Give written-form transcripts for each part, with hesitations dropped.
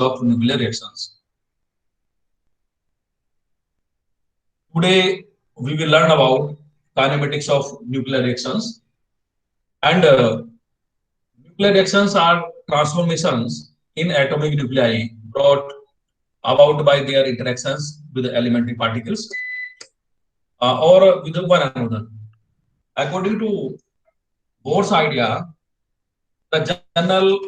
of nuclear reactions. Today we will learn about kinematics of nuclear reactions, and nuclear reactions are transformations in atomic nuclei brought about by their interactions with elementary particles or with one another. According to Bohr's idea, the general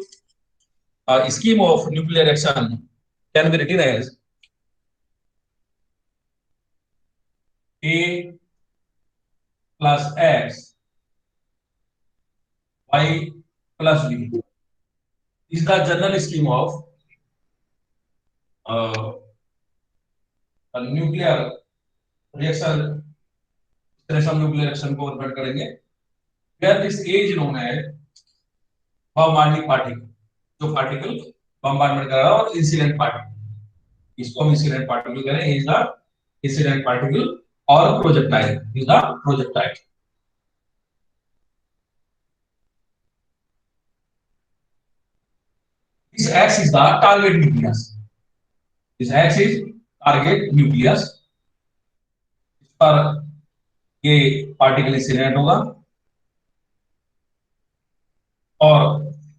scheme of nuclear reaction can be written as A plus X, Y plus B is the general scheme of uh, a nuclear reaction. इस तरह से हम nuclear reaction को वर्णन करेंगे. Where this A is known as bombarding particle, जो particle bombardment कर रहा है, और incident particle, इसको हम incident particle कह रहे हैं. Is the incident particle or projectile, is the projectile. This X is the target nucleus. This X is target nucleus. इस पर ये पार्टिकल इंसिडेंट होगा और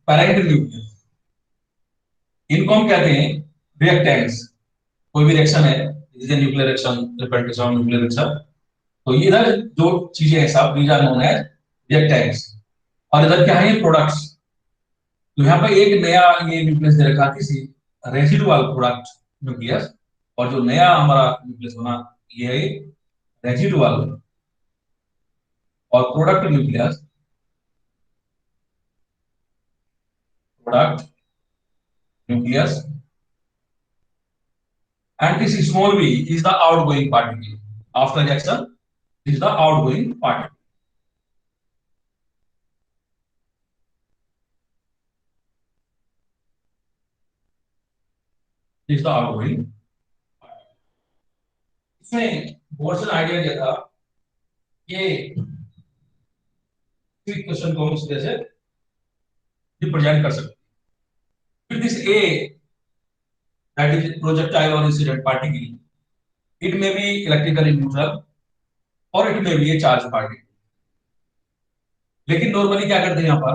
पैरेंटल न्यूक्लियस, इनको हम कहते हैं रिएक्टेंट्स. कोई भी रिएक्शन है, जैसे nuclear reaction, repetition nuclear reaction, तो इधर जो चीजें हैं सब these are known as reactants, और इधर क्या है, प्रोडक्ट्स. तो यहाँ पे एक नया ये न्यूक्लियस दे रखा है, किसी रेसिडुअल प्रोडक्ट न्यूक्लियस, और जो नया हमारा न्यूक्लियस बना ये है रेसिडुअल और product nucleus. Product nucleus, and this small v is the outgoing particle. After reaction, this is the outgoing particle. This is the outgoing particle. इसमें बोर्सन आइडिया दिया था, ये इक्वेशन को हम इस तरह से रिप्रेजेंट कर सकते हैं. With this A, that is projectile or incident particle, it may be electrically neutral or it may be a charged particle. लेकिन नॉर्मली क्या करते हैं यहाँ पर,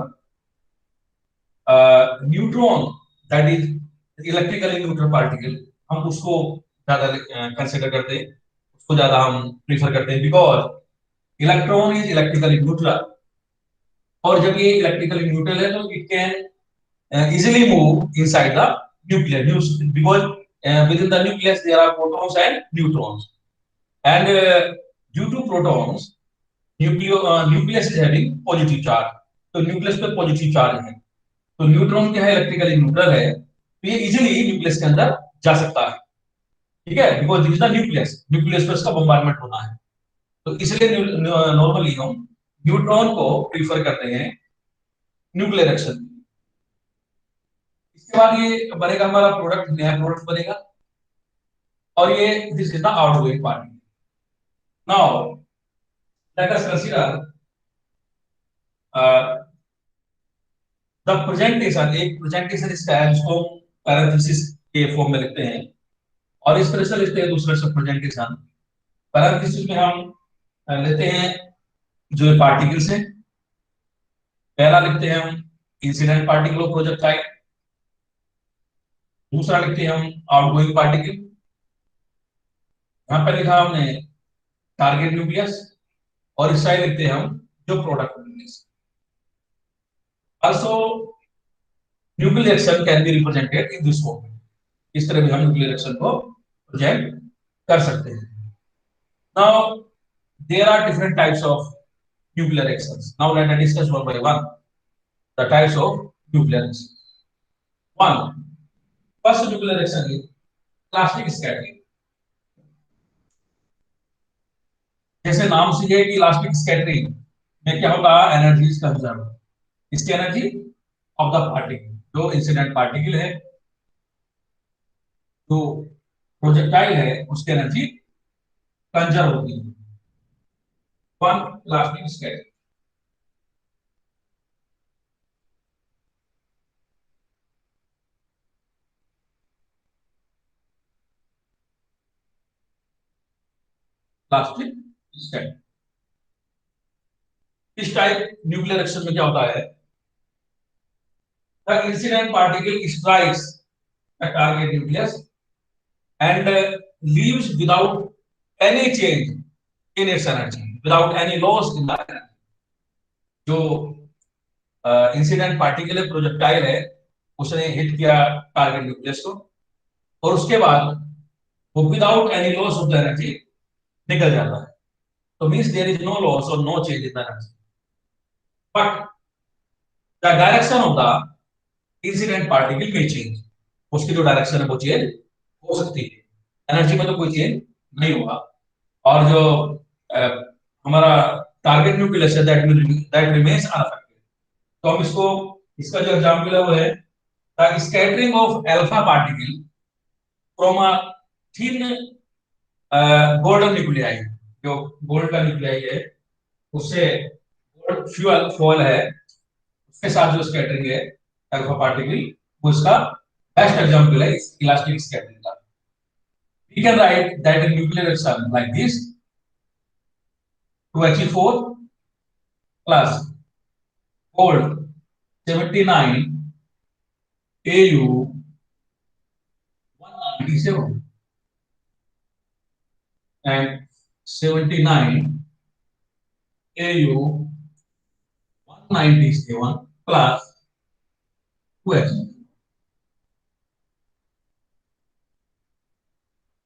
neutron that is electrically neutral particle, हम उसको ज्यादा कंसीडर करते हैं, उसको ज्यादा हम प्रीफर करते हैं, because electron is electrically neutral. और जब ये इलेक्ट्रिकली न्यूट्रल है तो it can easily move inside the nucleus, because within the nucleus there are protons and neutrons, and due to protons nucleus is having positive charge, तो nucleus पे positive charge है, तो neutron क्या है, electrically neutral है, तो ये easily nucleus के अंदर जा सकता है. ठीक है, because this is the nucleus, nucleus पे इसका बम्बार्डमेंट होना है, तो इसलिए नॉर्मली हम न्यूट्रॉन को प्रीफर करते हैं न्यूक्लियर रिएक्शन. इसके बाद ये बनेगा हमारा प्रोडक्ट, नया प्रोडक्ट बनेगा, और ये this is the outgoing particle. Now let us consider the presentation. एक प्रेजेंटेशन इसका है जिसको पैरेंथेसिस के फॉर्म में लिखते हैं, और इस तरह से लिखते हैं दूसरे से प्रेजेंटेशन. पैरेंथेसिस में हम लेते हैं जो पार्टिकल्स हैं, पहला लिखते हैं हम इंसिडेंट पार्टिकल ऑफ प्रोजेक्टाइल, दूसरा लिखते हैं हम आउटगोइंग पार्टिकल, यहां पर लिखा हमने टारगेट न्यूक्लियस, और इस साइड लिखते हैं हम जो product nucleus. Also nuclear reaction can be represented in this form. इस तरह भी हम न्यूक्लियर रिएक्शन को प्रेजेंट कर सकते हैं. Now there are different types of nuclear reactions. Now let us discuss one by one the types of nuclear reactions. One, first nuclear reaction is elastic scattering. जैसे नाम से है कि इलास्टिक स्कैटरिंग में क्या होता है, एनर्जी इज कंजर्व. इसकी एनर्जी ऑफ द पार्टिकल, जो इंसिडेंट पार्टिकल है, जो प्रोजेक्टाइल है, उसकी एनर्जी कंजर्व होती है. One, elastic scattering. Plastic scattering. इस टाइप न्यूक्लियर रिएक्शन में क्या होता है, the incident particle strikes the target nucleus and leaves without any change in its energy, without any loss in the energy. जो incident particle है, projectile है, उसने hit किया टारगेट न्यूक्लियस को, और उसके बाद वो without any loss of the energy निकल जाता है। तो means there is no loss और no change in the energy, but the direction of the incident particle में चेंज, उसकी जो डायरेक्शन है वो चेंज हो सकती है। एनर्जी में तो कोई चेंज नहीं होगा। और जो अ, हमारा टारगेट न्यूक्लियस है दैट रिमेन्स अनअफेक्टेड। तो हम इसको, इसका जो एग्जांपल है वो है the scattering of alpha particle from a thin golden nuclei. जो गोल्ड का न्यूक्लियाई है उससे गोल्ड फ्यूल फॉल है, उसके साथ जो स्कैटरिंग है अल्फा पार्टिकल, वो इसका बेस्ट एग्जांपल है इस इलास्टिक स्कैटरिंग का। We can write that in nuclear reaction like this: 2He4 plus gold 79 Au 197 and 79 Au 197 plus 2H।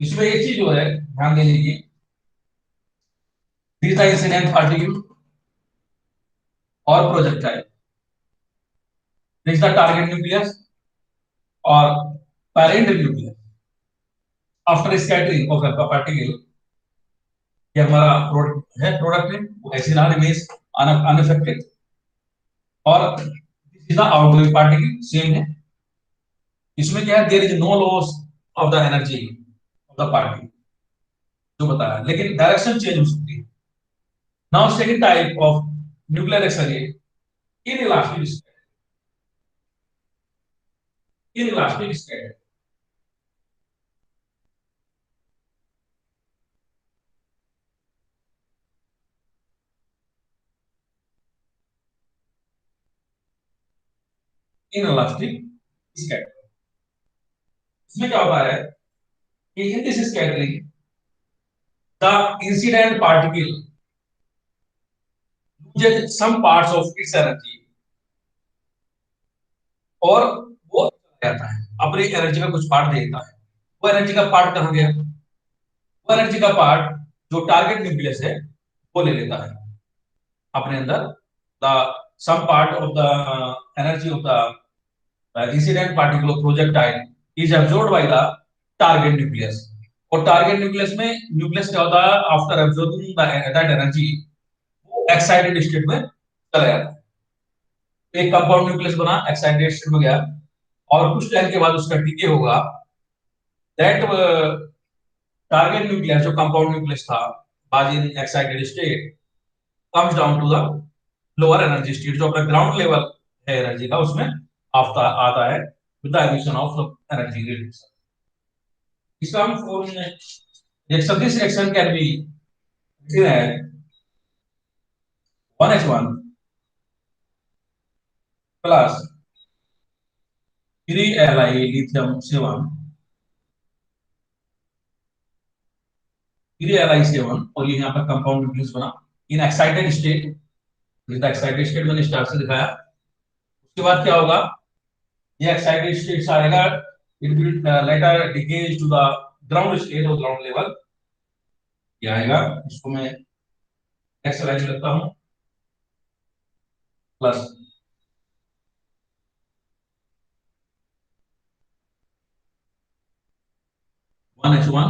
इसमें एक चीज जो है ध्यान देने की, दिस द इंसिडेंट पार्टिकल और projectile, this the target nucleus और parent nucleus after scattering of alpha particle. ये हमारा प्रोडक्ट है, प्रोडक्ट है, वो ऐसे ना रिमेन्स अनअफेक्टेड। और this is the outgoing particle, same है। इसमें क्या है, there is no loss of the energy of the particle जो बताया, लेकिन डायरेक्शन चेंज हो सकती है। Now second type of nuclear reaction है inelastic, inelastic state. Inelastic state इसमें क्या होता है कि in this scattering the incident particle loses some parts of its energy, और वो जाता है अपनी एनर्जी का कुछ पार्ट देता है। वो एनर्जी का पार्ट कहां गया, वो एनर्जी का पार्ट जो टारगेट न्यूक्लियस है वो ले लेता है अपने अंदर। The some part of the energy of the incident particle of projectile is absorbed by the target nucleus. और टारगेट न्यूक्लियस में न्यूक्लियस क्या होता है, आफ्टर एब्जॉर्बिंग दैट एनर्जी वो एक्साइटेड स्टेट में चला जाता है। एक कंपाउंड न्यूक्लियस बना, एक्साइटेड स्टेट में गया, और कुछ टाइम के बाद उसका डीके होगा। दैट टारगेट न्यूक्लियस जो कंपाउंड न्यूक्लियस था आज in excited state comes down to the lower energy state, जो अपना ग्राउंड लेवल है एनर्जी का, उसमें आता आता है with the emission of energy reduction. इसका हम फॉर्म में reaction, this reaction can be written as 1H1 plus 3Li lithium 7, 3Li7, और ये यहाँ पर कंपाउंड न्यूक्लियस बना इन excited state. With excited state मैंने स्टार से दिखाया। उसके बाद क्या होगा, ये एक्साइटेड स्टेट से आएगा, it will later decays to the ground state और ग्राउंड लेवल। ये आएगा, इसको मैं नेक्स्ट लाइन में रखता हूं, plus 1H1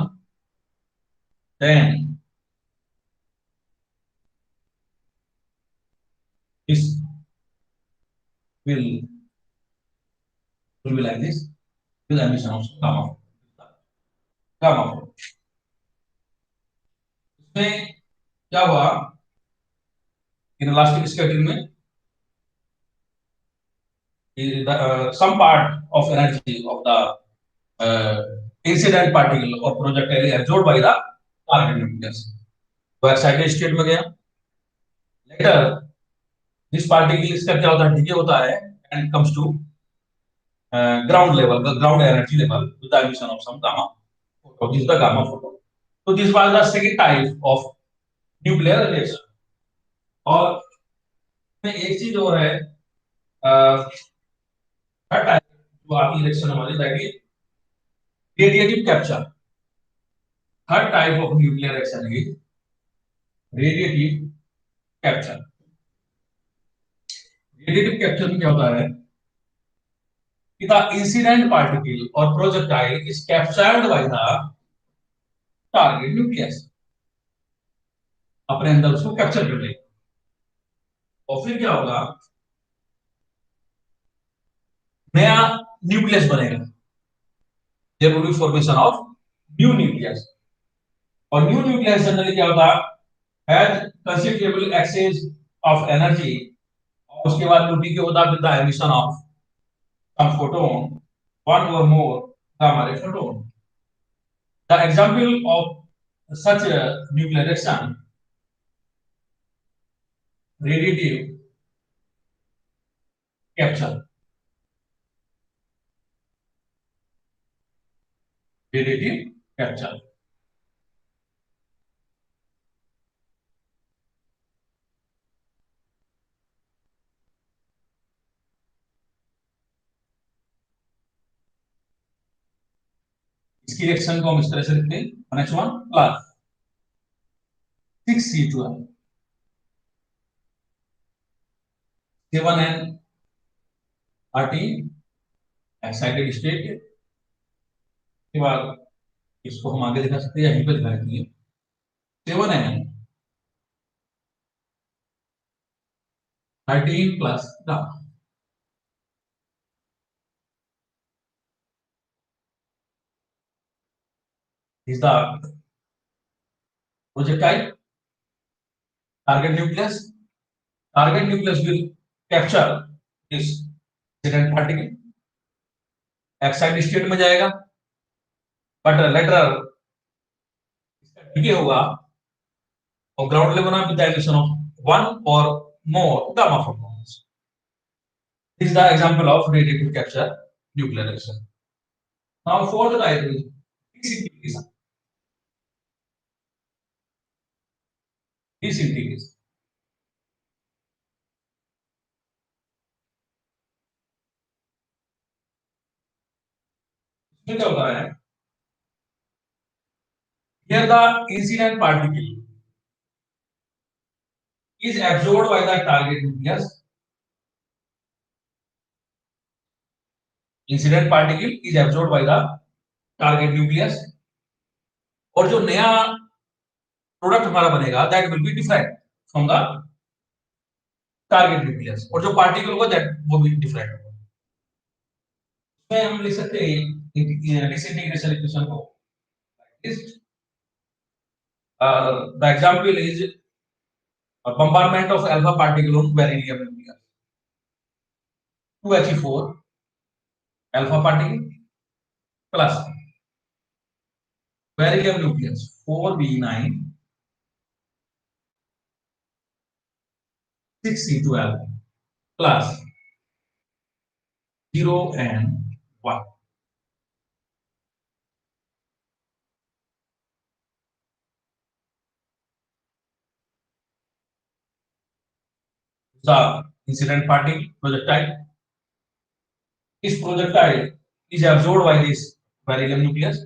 then this will will be like this with emission of gamma, gamma। इसमें क्या हुआ, इन इलास्टिक स्कैटरिंग में some part of energy of the incident particle or projectile is absorbed by the target nucleus, वो excited state में गया। Letter this particle, इसका क्या होता है, डीके होता है and comes to ground level, the ground energy level with the emission of some gamma photon. This is the gamma photon. So this was the second type of nuclear reaction. और में एक चीज और है, third type जो आपकी reaction हमारी, that is radiative capture. Third type of nuclear reaction is radiative capture. Radiative capture में क्या होता है कि the incident particle or projectile is captured by the target nucleus, अपने अंदर उसको कैप्चर कर लेगा। और फिर क्या होगा, नया न्यूक्लियस बनेगा। There will be formation of new nucleus. और न्यू न्यूक्लियस जनरली क्या होता है, has considerable excess of energy, और उसके बाद वो डीके होता है with the emission of some photon, one और more gamma ray photon. The example of such nuclear reaction, radiative capture. Radiative capture इसकी रिएक्शन को हम इस तरह से लिखते हैं, NH1 plus 6C12 7N RT excited state के बाद इसको हम आगे दिखा सकते हैं, यहीं पे दिखा सकते हैं 7N 13 plus gamma. Is the projectile target nucleus, target nucleus will capture this incident particle, excited state में जाएगा, बट लेटर इसका डीके होगा और ground level with the emission of one और more gamma photons. This is the example of radiative capture nuclear reaction. Now fourth type is disintegration. Disintegration इसमें क्या होता है, here the incident particle is absorbed by the target nucleus. Incident particle is absorbed by the target nucleus, और जो नया product हमारा बनेगा that will be different from the target nucleus, और जो पार्टिकल होगा दैट वो भी डिफरेंट होगा। इसमें हम लिख सकते हैं डिसइंटीग्रेशन इक्वेशन को the example is bombardment of alpha particle on beryllium nucleus, 2He4 alpha particle plus beryllium nucleus 4B9 6C12 plus 0 and 1. The incident particle projectile. This projectile is absorbed by this beryllium nucleus,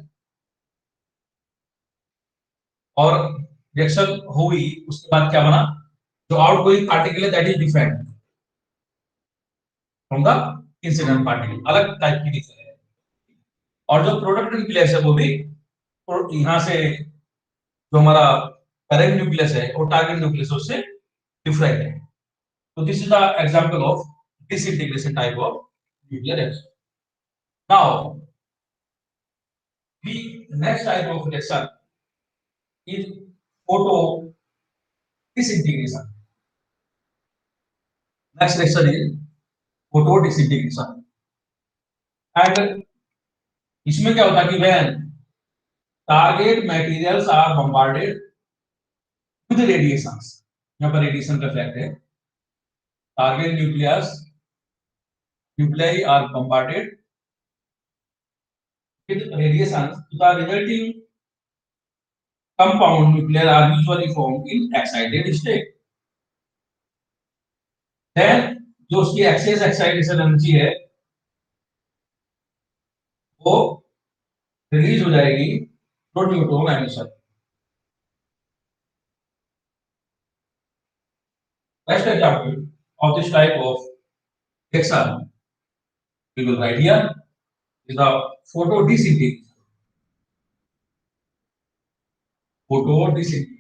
और reaction हुई उसके बाद क्या बना, जो outgoing particle है that is different from the incident particle, अलग type की दिख है। और जो प्रोडक्ट न्यूक्लियस है वो भी यहां से जो हमारा पेरेंट न्यूक्लियस है वो टारगेट न्यूक्लियस उससे डिफरेंट है। तो this is the example of disintegration type of nuclear reaction. Now the next type of reaction is photo disintegration. Next reaction is photo disintegration. And इसमें क्या होता है कि when target materials are bombarded with radiations, यहाँ पर radiation का fact है, target nuclei are bombarded with radiations, the resulting compound nuclei are usually formed in excited state. Then जो उसकी एक्सेस एक्साइटेशन एनर्जी है वो रिलीज हो जाएगी through neutron emission. Best example of this type of reaction we will write here is the photo disintegration. Photo disintegration.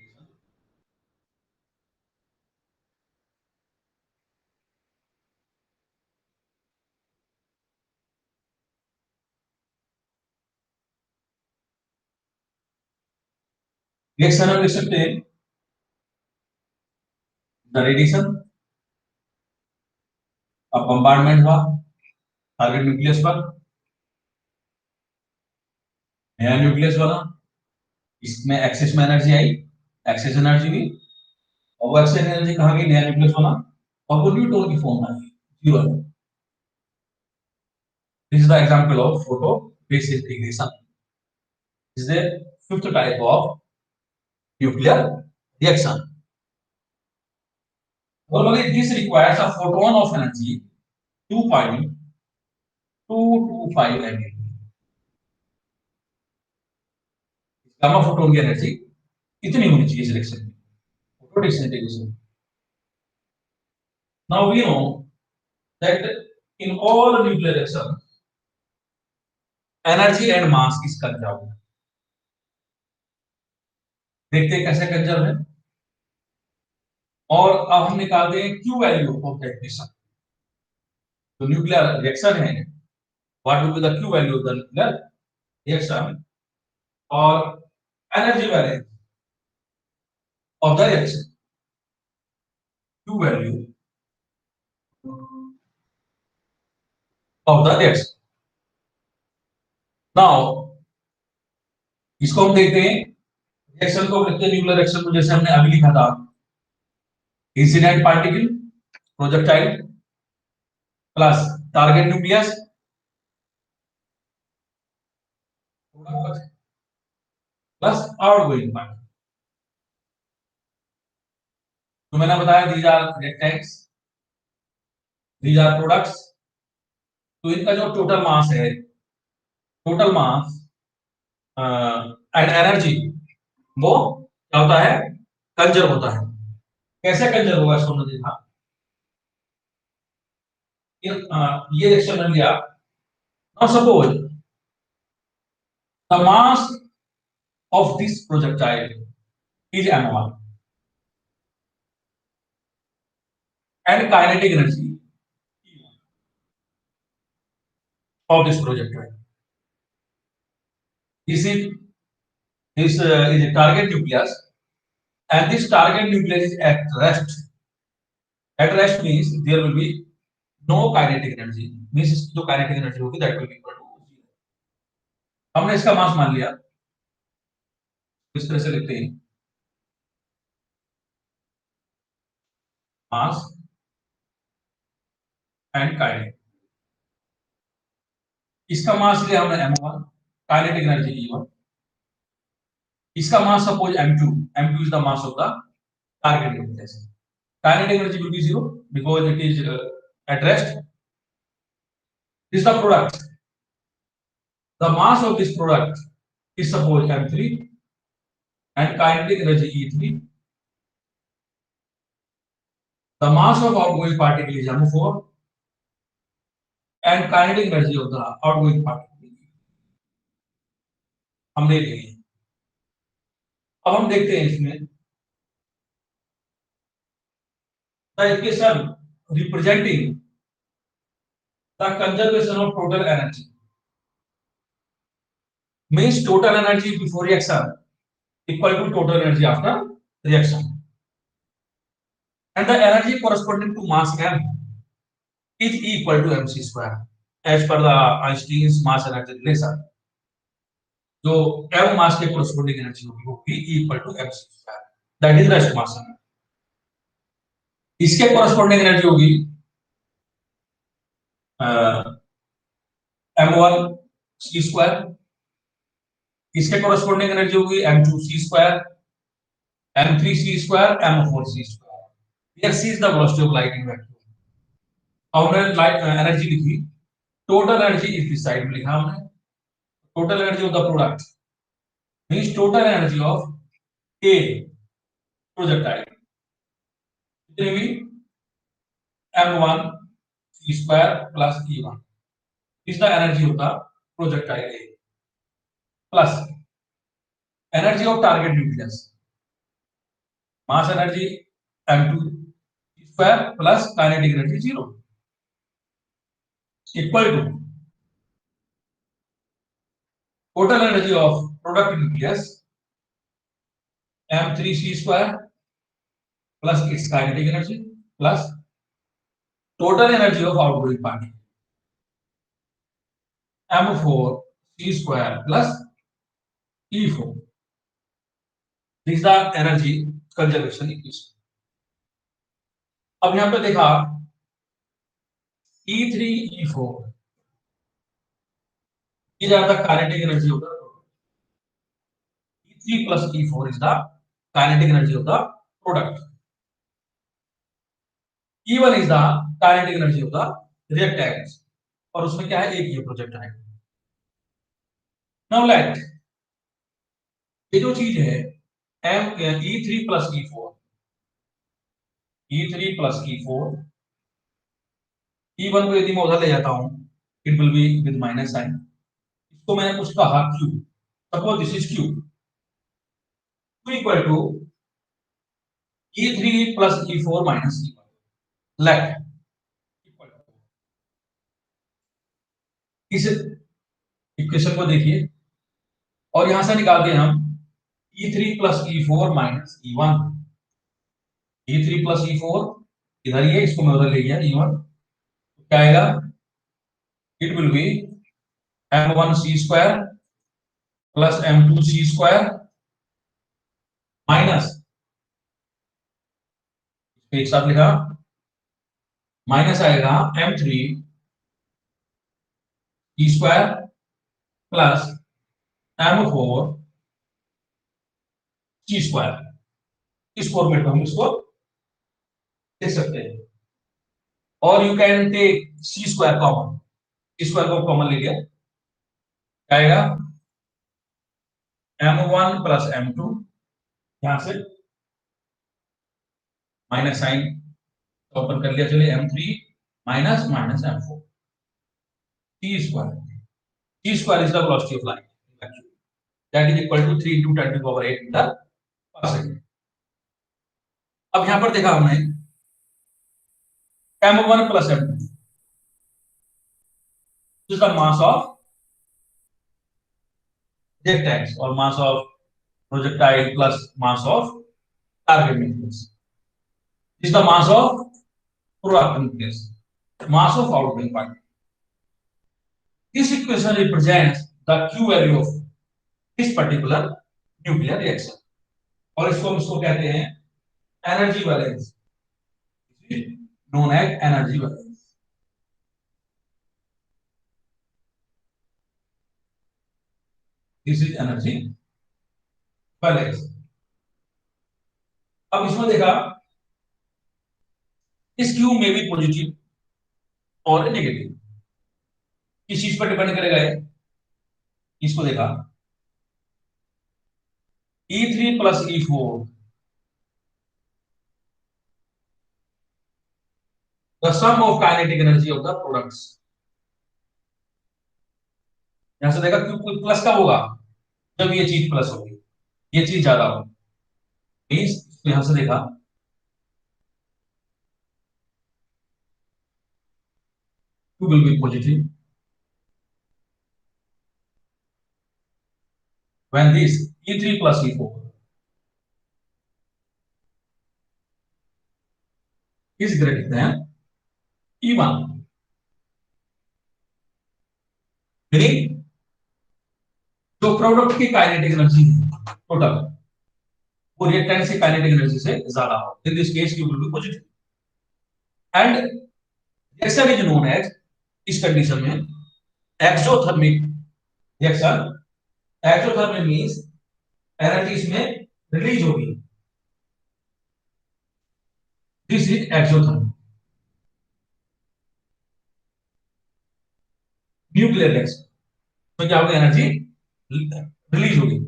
Reaction हम लिख सकते हैं the radiation का bombardment हुआ टारगेट न्यूक्लियस पर, नया न्यूक्लियस बना, इसमें एक्सेस में एनर्जी आई, एक्सेस एनर्जी हुई, और वो एक्सेस एनर्जी कहाँ गई, नया न्यूक्लियस बना और वो न्यूट्रॉन की फॉर्म में आई, zero. This is the example of photo disintegration. This is the fifth type of nuclear reaction. Normally, this requires a photon of energy 2.225 MeV. Gamma photon की energy इतनी होनी चाहिए इस रिएक्शन में, photo disintegration. Now we know that in all nuclear reactions, energy and mass is conserved. देखते हैं कैसे conserve है, और अब हम निकालते हैं Q value of that reaction. तो न्यूक्लियर रिएक्शन है, what will be the Q value of the nuclear reaction और energy value of the reaction. Q value of the reaction. Now इसको हम देखते हैं, रिएक्शन को लिखते हैं न्यूक्लियर रिएक्शन को जैसे हमने अभी लिखा था, incident particle projectile plus target nucleus plus outgoing particle. तो मैंने बताया these are reactants, these are products. तो इनका जो टोटल मास है, टोटल मास एंड एनर्जी वो क्या होता है, कंजर्व होता है. कैसे कंजर्व होगा इसको हमने देखा. ये रिएक्शन बन गया. Now suppose the mass of this projectile is m1 and kinetic energy of this projectile. This is a target nucleus, and this target nucleus is at rest. At rest means there will be no kinetic energy. Means जो kinetic energy होगी that will be equal to 0. हमने इसका मास मान लिया, इस तरह से लिखते हैं मास एंड काइनेटिक. इसका मास लिया हमने m1, काइनेटिक एनर्जी E1. इसका मास suppose m2. m2 is the mass of the target nucleus. Kinetic energy will be 0 because it is at rest. This is the product. The mass of this product is suppose m3 and kinetic energy E3. The mass of outgoing particle is m4 and kinetic energy of the outgoing particle. हमने ले लिया. अब हम देखते हैं इसमें the equation representing the conservation of total energy means total energy before reaction equal to total energy after reaction, and the energy corresponding to mass m is equal to mc square as per the Einstein's mass energy relation. जो m मास के corresponding energy होगी वो भी equal to mc square. That is rest mass. इसके corresponding energy होगी m1 c²। इसके corresponding energy होगी m2 c², m3 c², m4 c²। Here c is the velocity of light in vacuum। अब हमने light energy लिखी, total energy इस this side में लिखा हमने, total energy of the product means total energy of a projectile कितनी हुई m1 c² plus e1 is the energy of the projectile A plus energy of target nucleus mass energy m2 c² plus kinetic energy 0 equal to total energy of product nucleus m3 c² plus its kinetic energy plus total energy of outgoing particle m4 c² plus e4। this is the energy conservation equation। अब यहां पे देखा e3 e4 ये ज्यादा kinetic energy होगा, e3 plus e4 is the kinetic energy of the product, e1 is the kinetic energy of the reactants और उसमें क्या है एक ये प्रोजेक्ट है। नाउ लेट ये जो चीज है e3 plus e4 e3 plus e4 e1 को यदि मैं उधर ले जाता हूं it will be with minus sign. इसको मैंने कुछ कहा q, suppose this is q, q equal to e3 plus e4 minus e1 let इस इक्वेशन को देखिए और यहां से निकालते हैं हम e3 plus e4 minus e1। e3 plus e4 इधर ही है, इसको मैं उधर ले गया e1, क्या आएगा it will B m1 c² plus m2 c² minus एक साथ लिखा माइनस आएगा m3 c² plus m4 c²। इस फॉर्मेट में हम इसको देख सकते हैं और you can take c² common, c² को कॉमन ले लिया आएगा m1 प्लस m2 यहां से माइनस साइन ओपन कर लिया, चलिए m3 minus minus m4 c²। c² is the velocity of light that is equal to 3 into 10 to the power 8 meter per second। अब यहां पर देखा हमने m1 plus m2 is the mass of reactants or mass of projectile plus mass of target nucleus is the mass of product nucleus, mass of outgoing particle। this equation represents the q value of this particular nuclear reaction और इसको हम इसको कहते हैं energy balance, known as energy balance। this is energy balance। अब इसमें देखा इस क्यू में भी पॉजिटिव और नेगेटिव किस चीज पर डिपेंड करेगा ये, इसको देखा E3 plus E4 the sum of kinetic energy of the products। यहां से देखा क्यू प्लस कब होगा जब ये चीज प्लस होगी, ये चीज ज्यादा होगी, मींस यहां से देखा Q will be positive when this E3 plus E4 is greater than E1, meaning जो प्रोडक्ट की काइनेटिक एनर्जी है टोटल वो रिएक्टेंस की काइनेटिक एनर्जी से ज्यादा हो, in this case you will be positive. And reaction is known as, इस condition में, exothermic reaction. Exothermic means energy इसमें रिलीज होगी, this is exothermic. Nuclear reaction तो क्या होगी, एनर्जी रिलीज होगी।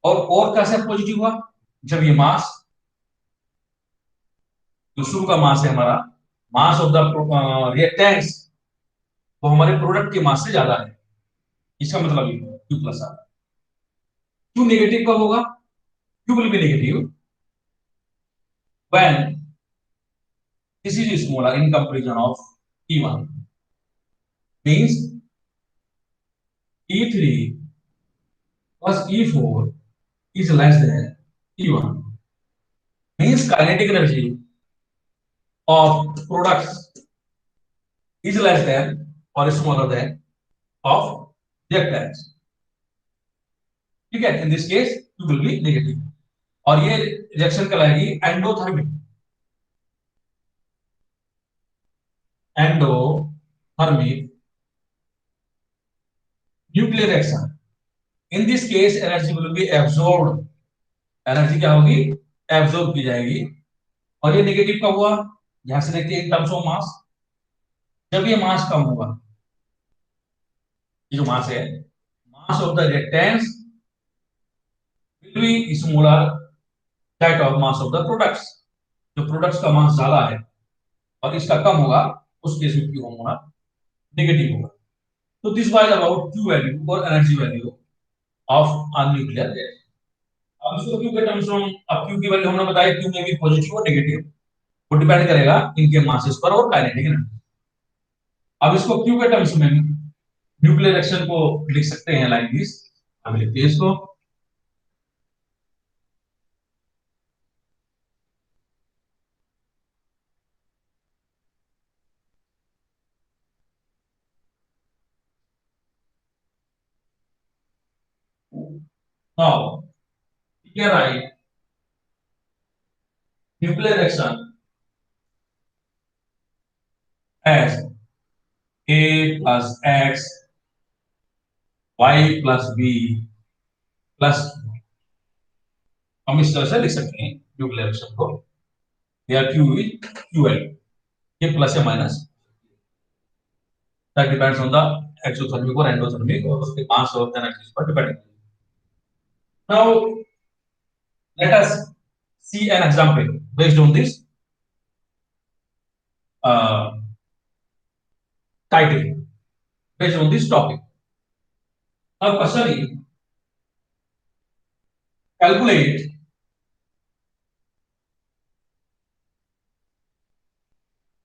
और कैसे पॉजिटिव हुआ, जब ये मास, जो शुरू का मास है हमारा, मास ऑफ द रिएक्टेंट्स वो हमारे प्रोडक्ट के मास से ज्यादा है, इसका मतलब ये Q plus R. Q negative कब होगा, Q will be negative when this is smaller in comparison of E1, means E3 plus E4 is less than E1, means kinetic energy of products is less than or smaller than of reactants. ठीक है, in this case Q will be negative और ये reaction कहलाएगी endothermic. Endothermic nuclear reaction, in this case energy will be absorbed, energy क्या होगी, absorb की जाएगी। और ये नेगेटिव कब हुआ, यहां से देखते हैं इन टर्म्स ऑफ मास, जब ये मास कम होगा, ये जो मास है, mass of the reactants will be smaller that of mass of the products, जो प्रोडक्ट्स का मास ज्यादा है और इसका कम होगा, उस केस में क्यू होगा नेगेटिव होगा। तो this was about Q value और energy value of a nuclear reaction. अब इसको क्यू के टर्म्स में, अब क्यू की वैल्यू हमने बताया, क्यू में भी पॉजिटिव और नेगेटिव, वो डिपेंड करेगा इनके मासेस पर और काइनेटिक एनर्जी। अब इसको क्यू के टर्म्स में न्यूक्लियर रिएक्शन को लिख सकते हैं लाइक दिस, हम लिखते हैं इसको नाउ, क्या right, nuclear reaction as a plus x y plus b plus, हम इस तरह से लिख सकते हैं न्यूक्लियर रिएक्शन को, या क्यू क्यू एल, ये प्लस या minus, that depends on the exothermic और एंडोथर्मिक और उसके मास और एनर्जी पर depend. Now let us see an example based on this uh, title, based on this topic. Now question is, calculate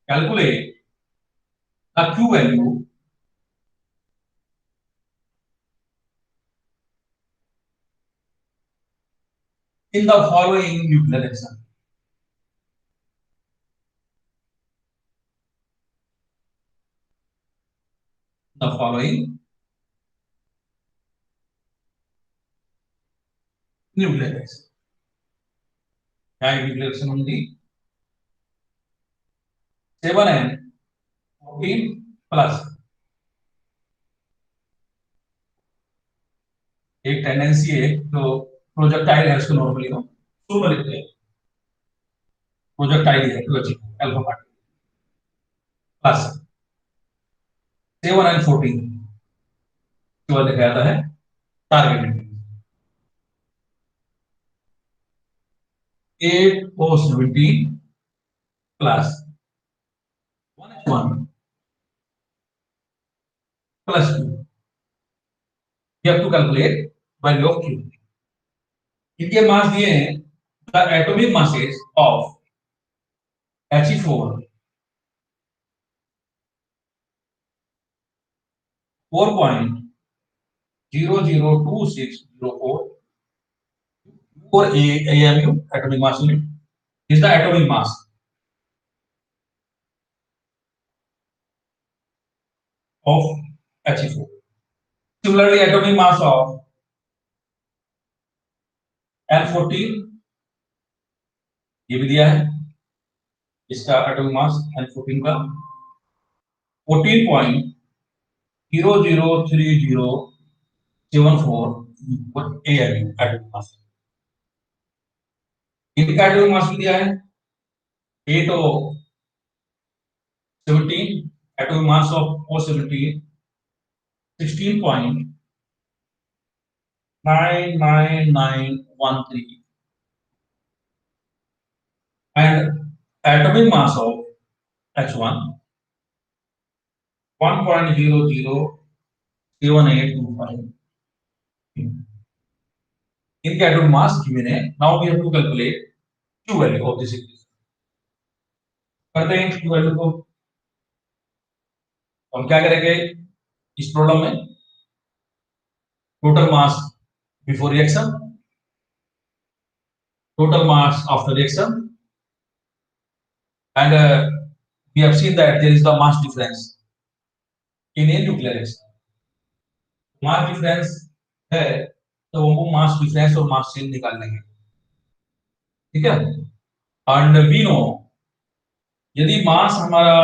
calculate the Q value in the following nuclear reaction. The following nuclear reaction. क्या nuclear reaction होंगी, 7n14 plus, एक tendency है जो projectile है उसको normally हम शुरू में लिखते हैं, प्रोजेक्टाइल है to achieve alpha particle plus 7n14 के बाद लिखा जाता है target 8O17 plus 1H1 plus 2. You have to calculate value of Q. इनके मास दिए हैं, the atomic masses of He4 4.002604 or AMU atomic mass unit is the atomic mass of He4. Similarly, atomic mass of N14 ये भी दिया है, इसका atomic mass N14 का 14.003074 AMU atomic mass. इनका एटॉमिक मास भी दिया है 8O17, atomic mass of O17 16.99913 and atomic mass of H1 1.007825. इनके एटॉमिक मास गिवन है। Now we have to calculate Q value of this equation. करते हैं Q वैल्यू को। हम क्या करेंगे इस प्रॉब्लम में, total mass before reaction, total mass after reaction, and we have seen that there is the mass difference in a nuclear reaction। Mass difference है तो वो मास डिफरेंस और मास चेंज निकाल लेंगे, ठीक है। एंड वी नो यदि मास हमारा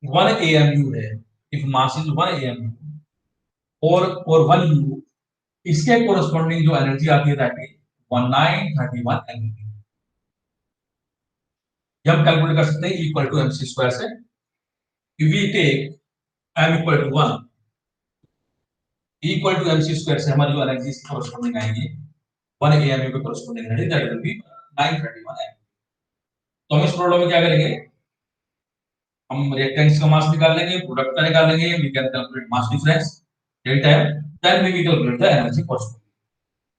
1 AMU है, इफ मास इज 1 AMU और 1 U, इसके कोरस्पोंडिंग जो एनर्जी आती है दैट इज 1931 MeV। ये हम कैलकुलेट कर सकते हैं इक्वल टू mc स्क्वायर से। if we take m equal to 1 equal to mc square से हमारी जो एनर्जी कोरस्पोंडिंग आएगी 1 AMU के corresponding energy that will be 931 MeV। तो हम इस प्रॉब्लम में क्या करेंगे, हम रिएक्टेंट्स का मास निकाल लेंगे, प्रोडक्ट का निकाल लेंगे, we can calculate mass difference delta m, then we will calculate the energy corresponding.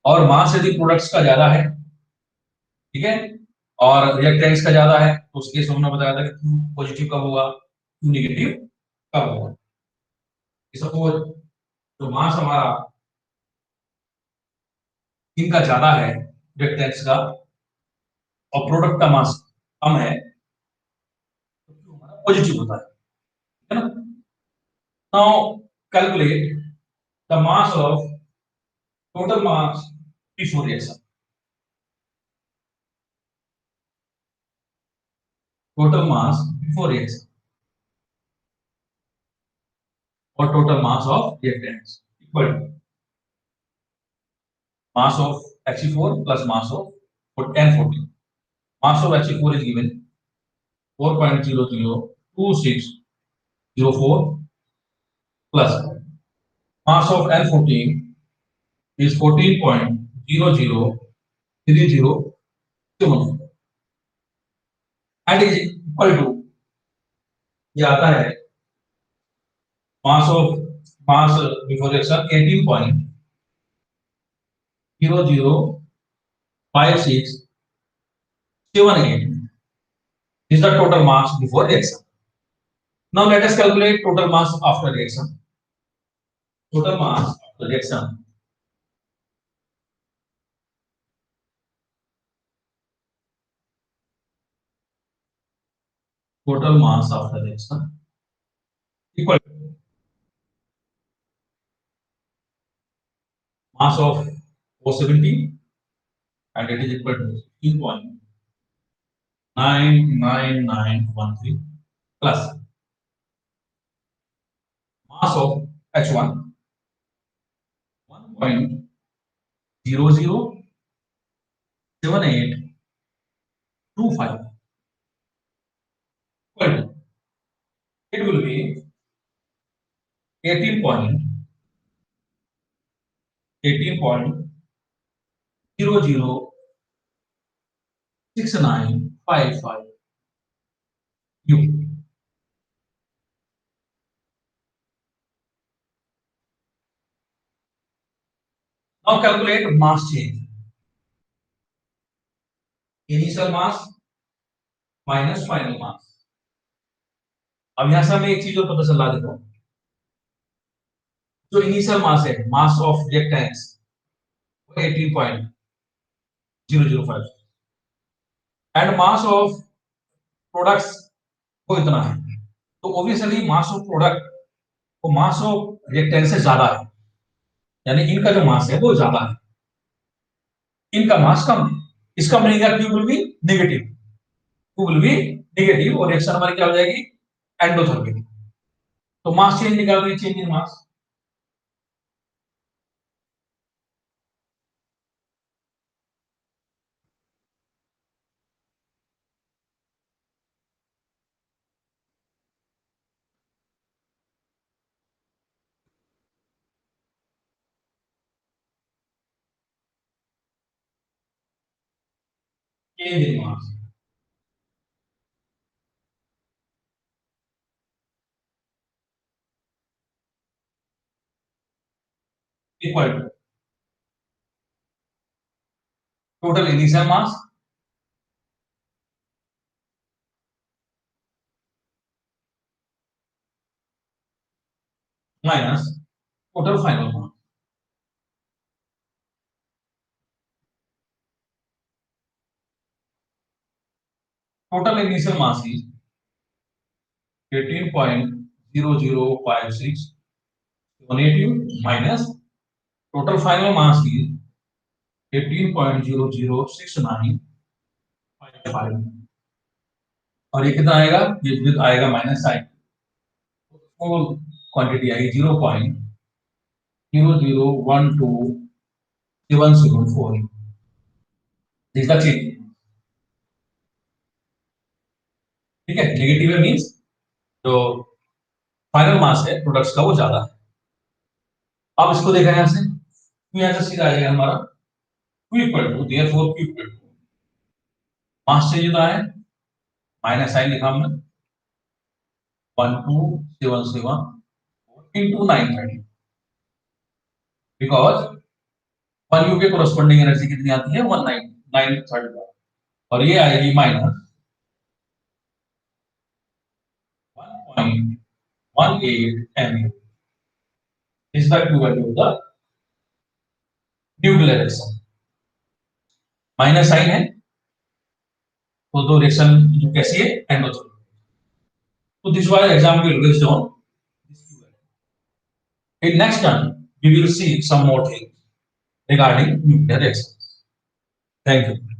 और मास यदि प्रोडक्ट्स का ज्यादा है, ठीक है, और रिएक्टेंट्स का ज्यादा है तो उस केस में हमने बताया था कि Q पॉजिटिव कब होगा, Q नेगेटिव कब होगा। सपोज तो मास हमारा इनका ज्यादा है रिएक्टेंट्स का और प्रोडक्ट का मास कम है तो Q हमारा पॉजिटिव होता है ना। Now calculate the mass of total mass before reaction. Total mass before reaction और total mass of reactants equal to mass of He4 plus mass of N14. Mass of He4 is given 4.002604 plus mass of N14 is 14.003074 and is equal to, ये आता है mass before reaction 18.005678 is the total mass before reaction. Now let us calculate total mass after reaction. Total mass after reaction equal to mass of O17 and it is equal to 16.99913 plus mass of H1 1.007825 equal to, it will be 18.006955 U. Now calculate mass change. Initial mass minus final mass. अब यहां से हमें एक चीज और पता चला, देखो जो इनिशियल मास है, मास of reactants 18.005 and mass of products को इतना है, तो ऑब्वियसली मास ऑफ प्रोडक्ट वो मास ऑफ रिएक्टेंट से ज्यादा है, यानी इनका जो मास है वो ज्यादा है। इनका मास कम है, इसका मतलब Q will be negative, Q will be negative, और रिएक्शन हमारी क्या हो जाएगी, एंडोथर्मिक। तो मास चेंज निकाल रही, change in mass. Change in mass equal to total initial mass minus total final mass. Total initial mass is 18.0056 minus total final mass is 18.006955, और ये कितना आएगा, ये भी आएगा माइनस साइन, तो क्वांटिटी आएगी 0.0012774, इसका चेंज। ठीक है, नेगेटिव है मींस जो फाइनल मास है प्रोडक्ट्स का वो ज्यादा है। अब इसको देखा यहां से, तो यहां से सीधा आ जाएगा हमारा q equal to, therefore q equal to mass change होता है, माइनस साइन लिखा हमने 1277 into 930, बिकॉज 1 U के कोरस्पोंडिंग एनर्जी कितनी आती है, 1930, और ये आएगी minus 1.18 MU। Is the Q value of the nuclear reaction. Minus sign है तो दो रिएक्शन जो कैसी है, एंडोथर्मिक। तो this was example based on this Q value. In next time we will see some more things regarding nuclear reactions. Thank you.